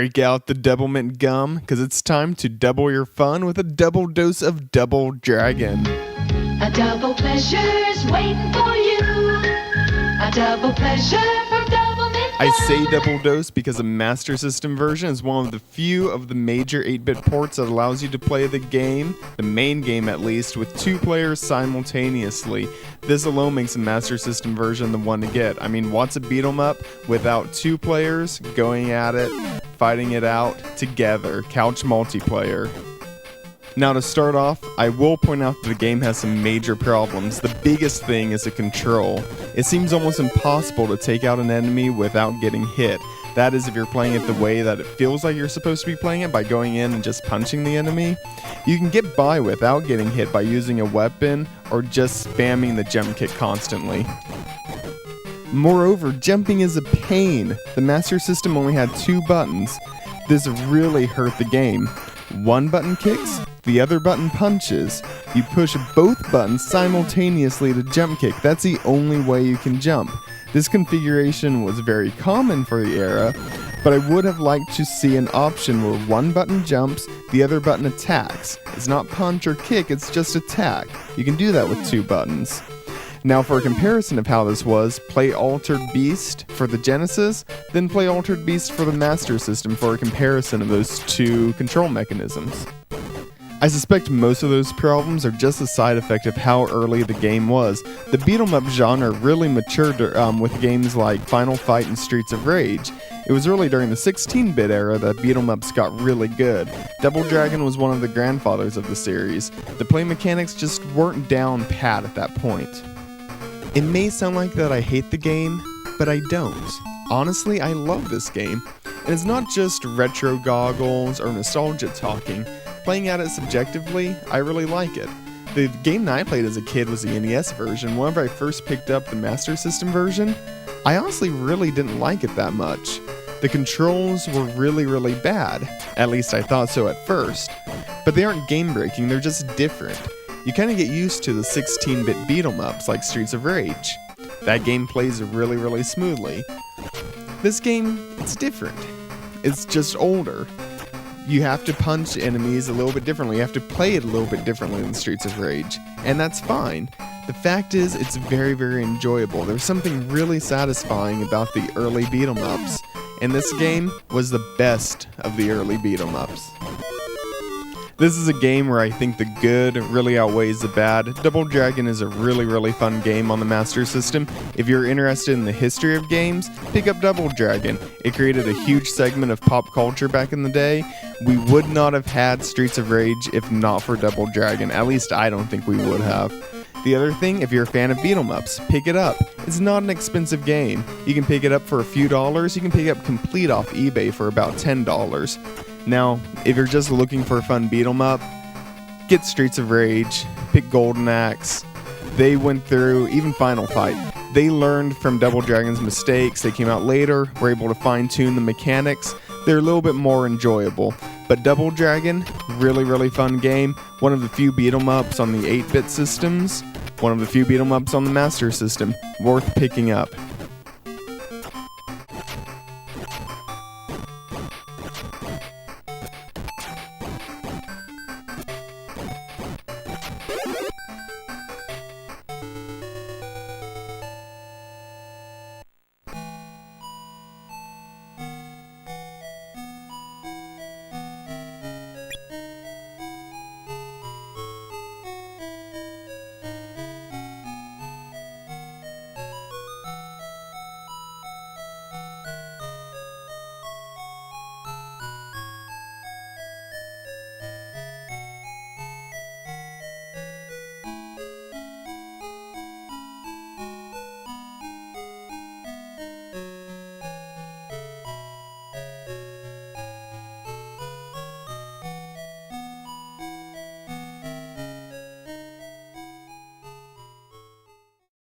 Break out the Doublemint gum, because it's time to double your fun with a double dose of Double Dragon. A double pleasure's waiting for you. A double pleasure from Doublemint. I say double dose because the Master System version is one of the few of the major 8-bit ports that allows you to play the game, the main game at least, with 2 players simultaneously. This alone makes the Master System version the one to get. I mean, what's a beat 'em up without 2 players going at it, fighting it out together, couch multiplayer. Now to start off, I will point out that the game has some major problems. The biggest thing is the control. It seems almost impossible to take out an enemy without getting hit. That is if you're playing it the way that it feels like you're supposed to be playing it, by going in and just punching the enemy. You can get by without getting hit by using a weapon or just spamming the jump kick constantly. Moreover, jumping is a pain. The Master System only had 2 buttons. This really hurt the game. One button kicks, the other button punches. You push both buttons simultaneously to jump kick. That's the only way you can jump. This configuration was very common for the era, but I would have liked to see an option where one button jumps, the other button attacks. It's not punch or kick, it's just attack. You can do that with 2 buttons. Now for a comparison of how this was, play Altered Beast for the Genesis, then play Altered Beast for the Master System for a comparison of those 2 control mechanisms. I suspect most of those problems are just a side effect of how early the game was. The beat-em-up genre really matured with games like Final Fight and Streets of Rage. It was really during the 16-bit era that beat-em-ups got really good. Double Dragon was one of the grandfathers of the series. The play mechanics just weren't down pat at that point. It may sound like that I hate the game, but I don't. Honestly, I love this game. And it's not just retro goggles or nostalgia talking. Playing at it subjectively, I really like it. The game that I played as a kid was the NES version. Whenever I first picked up the Master System version, I honestly really didn't like it that much. The controls were really bad. At least I thought so at first. But they aren't game-breaking, they're just different. You kind of get used to the 16-bit beat-em-ups like Streets of Rage. That game plays really smoothly. This game, it's different. It's just older. You have to punch enemies a little bit differently. You have to play it a little bit differently than Streets of Rage. And that's fine. The fact is, it's very enjoyable. There's something really satisfying about the early beat-em-ups. And this game was the best of the early beat-em-ups. This is a game where I think the good really outweighs the bad. Double Dragon is a really fun game on the Master System. If you're interested in the history of games, pick up Double Dragon. It created a huge segment of pop culture back in the day. We would not have had Streets of Rage if not for Double Dragon. At least I don't think we would have. The other thing, if you're a fan of beat-em-ups, pick it up. It's not an expensive game. You can pick it up for a few dollars. You can pick it up complete off eBay for about $10. Now, if you're just looking for a fun beat-em-up, get Streets of Rage, pick Golden Axe. They went through, even Final Fight, they learned from Double Dragon's mistakes. They came out later, were able to fine-tune the mechanics. They're a little bit more enjoyable. But Double Dragon, really fun game. One of the few beat-em-ups on the 8-bit systems. One of the few beat-em-ups on the Master System. Worth picking up.